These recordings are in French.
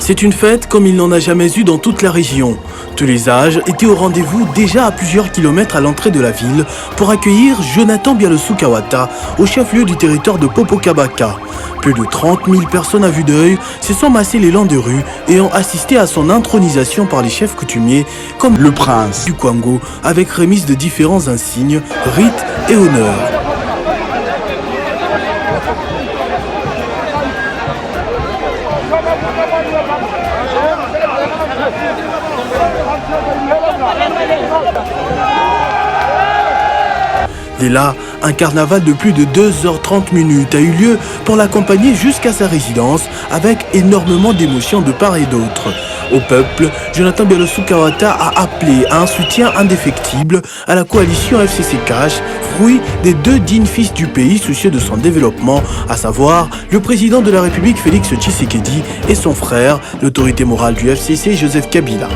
C'est une fête comme il n'en a jamais eu dans toute la région. Tous les âges étaient au rendez-vous déjà à plusieurs kilomètres à l'entrée de la ville pour accueillir Jonathan Byalossou Kawata au chef-lieu du territoire de Poko-Kabaka. Plus de 30 000 personnes à vue d'œil se sont massées les longs des rues et ont assisté à son intronisation par les chefs coutumiers comme le prince du Kwango avec remise de différents insignes, rites et honneurs. Dès là, un carnaval de plus de 2h30 a eu lieu pour l'accompagner jusqu'à sa résidence avec énormément d'émotions de part et d'autre. Au peuple, Jonathan Byalossou Kawata a appelé à un soutien indéfectible à la coalition FCC Cash, fruit des deux dignes fils du pays soucieux de son développement, à savoir le président de la République Félix Tshisekedi et son frère, l'autorité morale du FCC Joseph Kabila.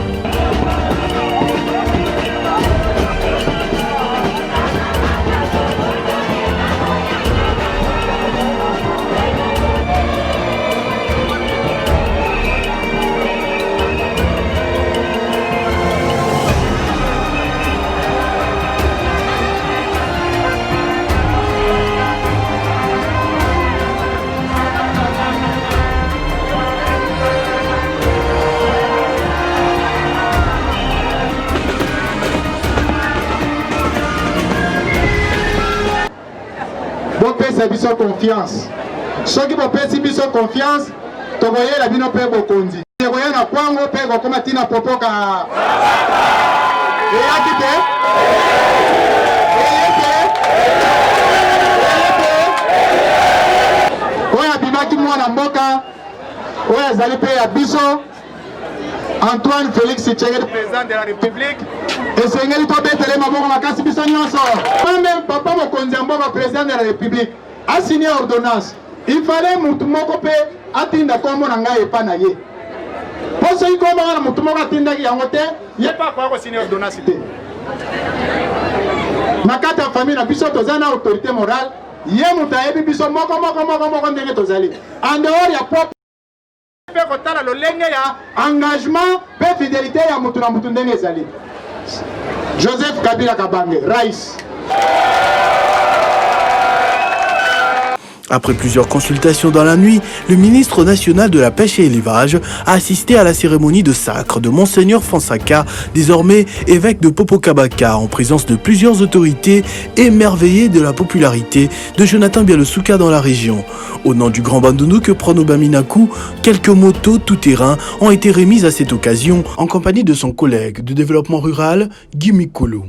Bopesa biso confiance. Soki bopesi biso confiance, tokoyela bino pe bokonzi. Tokoya na kwango pe kokoma tina popoka. Eyaki te? Oya bimaki mwana mboka, oya zali pe ya biso, Antoine Félix Tshisekedi, président de la République. Et Seigneur, toi, bêtez ma boca, ma casse, bisous, moi-même, papa, mon condiamboka, président de la République, a signé ordonnance. Il fallait Moutoumoko atteindre comme on a pas naïe. Pour ceux qui ont Moutoumoko atteindre qui a voté, il n'y a pas quoi signer ordonnance. Ma carte famille, la biso, tozana autorité morale, il y a Moutaïbi, biso, moko, tozali. En dehors, il y a pas. Engagement et fidélité à Moutouna Zali. Joseph Kabila Kabange, Raïs. Après plusieurs consultations dans la nuit, le ministre national de la Pêche et Élevage a assisté à la cérémonie de sacre de Monseigneur Fansaka, désormais évêque de Poko-Kabaka, en présence de plusieurs autorités émerveillées de la popularité de Jonathan Byalossou dans la région. Au nom du grand bandounou que prend Obaminaku, quelques motos tout-terrain ont été remises à cette occasion en compagnie de son collègue de développement rural, Guy Mikolo.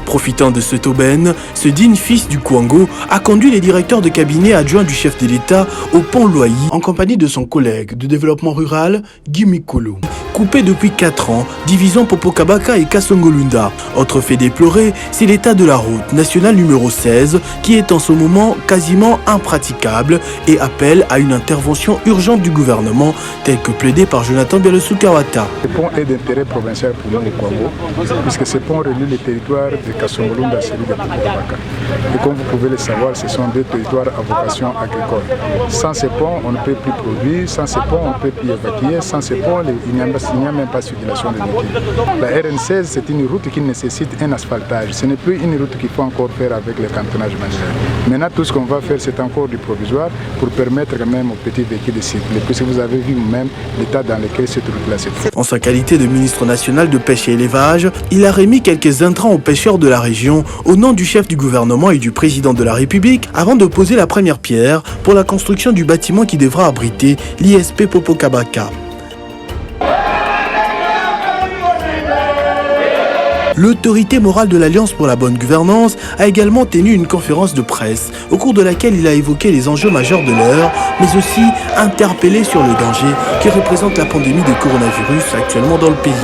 Profitant de cette aubaine, ce digne fils du Kwango a conduit les directeurs de cabinet adjoints du chef de l'État au pont Loaï en compagnie de son collègue de développement rural, Guy Mikolo. Coupé depuis 4 ans, divisant Poko-Kabaka et Kasongolunda. Autre fait déploré, c'est l'état de la route nationale numéro 16 qui est en ce moment quasiment impraticable et appelle à une intervention urgente du gouvernement tel que plaidé par Jonathan Byalossou Kawata. Ce pont est d'intérêt provincial pour nous au Kwango puisque ce pont relie les territoires de Kasongolunda à celui de Poko-Kabaka. Et comme vous pouvez le savoir, ce sont deux territoires à vocation agricole. Sans ce pont, on ne peut plus produire, sans ce pont, on ne peut plus évacuer, sans ce pont, il n'y a même pas de circulation de véhicules. La RN16, c'est une route qui nécessite un asphaltage. Ce n'est plus une route qu'il faut encore faire avec le cantonnage manuel. Maintenant, tout ce qu'on va faire, c'est encore du provisoire pour permettre quand même aux petits véhicules de circuler. Puisque vous avez vu même l'état dans lequel cette route-là se trouve. En sa qualité de ministre national de pêche et élevage, il a remis quelques intrants aux pêcheurs de la région au nom du chef du gouvernement et du président de la République avant de poser la première pierre pour la construction du bâtiment qui devra abriter l'ISP Poko-Kabaka. L'autorité morale de l'Alliance pour la bonne gouvernance a également tenu une conférence de presse au cours de laquelle il a évoqué les enjeux majeurs de l'heure, mais aussi interpellé sur le danger que représente la pandémie de coronavirus actuellement dans le pays.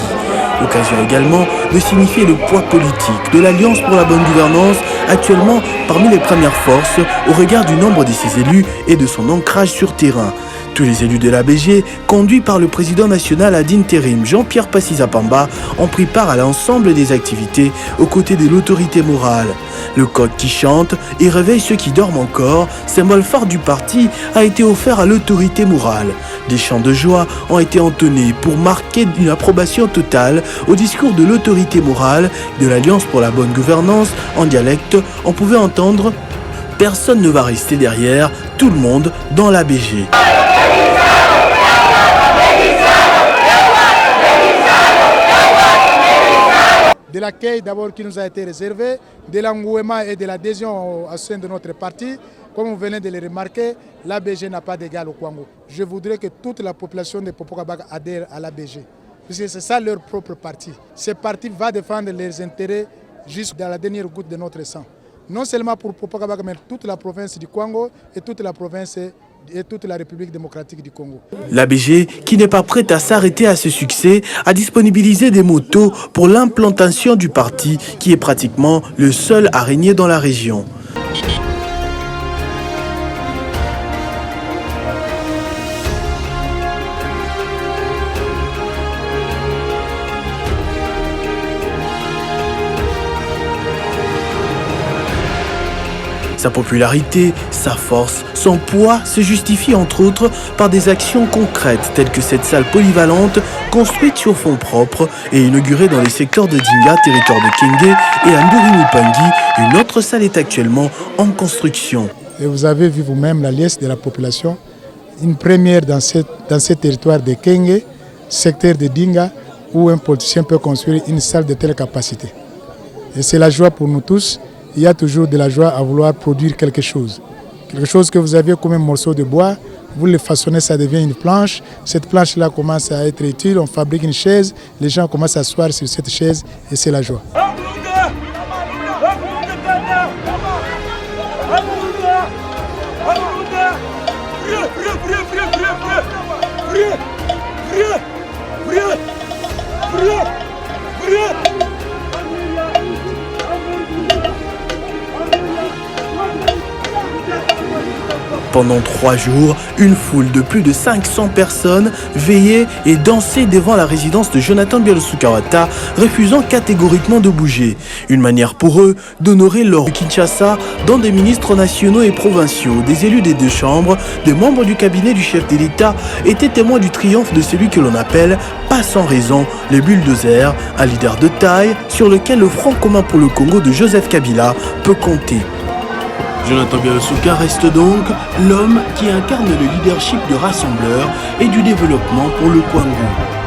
L'occasion également de signifier le poids politique de l'Alliance pour la bonne gouvernance actuellement parmi les premières forces au regard du nombre de ses élus et de son ancrage sur terrain. Tous les élus de l'ABG, conduits par le président national ad intérim Jean-Pierre Passisa-Pamba, ont pris part à l'ensemble des activités aux côtés de l'autorité morale. Le coq qui chante et réveille ceux qui dorment encore, symbole phare du parti, a été offert à l'autorité morale. Des chants de joie ont été entonnés pour marquer une approbation totale au discours de l'autorité morale de l'Alliance pour la bonne gouvernance. En dialecte, on pouvait entendre « Personne ne va rester derrière, tout le monde dans l'ABG ». De l'accueil d'abord qui nous a été réservé, de l'engouement et de l'adhésion au sein de notre parti. Comme vous venez de le remarquer, l'ABG n'a pas d'égal au Kwango. Je voudrais que toute la population de Popo-Kabaka adhère à l'ABG, puisque c'est ça leur propre parti. Ce parti va défendre leurs intérêts jusqu'à la dernière goutte de notre sang. Non seulement pour Popo-Kabaka, mais toute la province du Kwango et toute la province et toute la République démocratique du Congo. L'ABG, qui n'est pas prête à s'arrêter à ce succès, a disponibilisé des motos pour l'implantation du parti, qui est pratiquement le seul à régner dans la région. Sa popularité, sa force, son poids se justifient entre autres par des actions concrètes telles que cette salle polyvalente construite sur fonds propres et inaugurée dans les secteurs de Dinga, territoire de Kenge, et à Nduri-Mupangi. Une autre salle est actuellement en construction. Et vous avez vu vous-même la liste de la population, une première dans ce territoire de Kenge, secteur de Dinga, où un politicien peut construire une salle de telle capacité. Et c'est la joie pour nous tous. Il y a toujours de la joie à vouloir produire quelque chose. Quelque chose que vous avez comme un morceau de bois, vous le façonnez, ça devient une planche. Cette planche-là commence à être utile, on fabrique une chaise, les gens commencent à s'asseoir sur cette chaise et c'est la joie. Pendant 3 jours, une foule de plus de 500 personnes veillait et dansait devant la résidence de Jonathan Bialousoukawata, refusant catégoriquement de bouger. Une manière pour eux d'honorer leur Kinshasa dans des ministres nationaux et provinciaux, des élus des 2 chambres, des membres du cabinet du chef de l'État étaient témoins du triomphe de celui que l'on appelle, pas sans raison, le bulldozer, un leader de taille sur lequel le Front commun pour le Congo de Joseph Kabila peut compter. Jonathan Bialoussouka reste donc l'homme qui incarne le leadership de rassembleur et du développement pour le Kwango.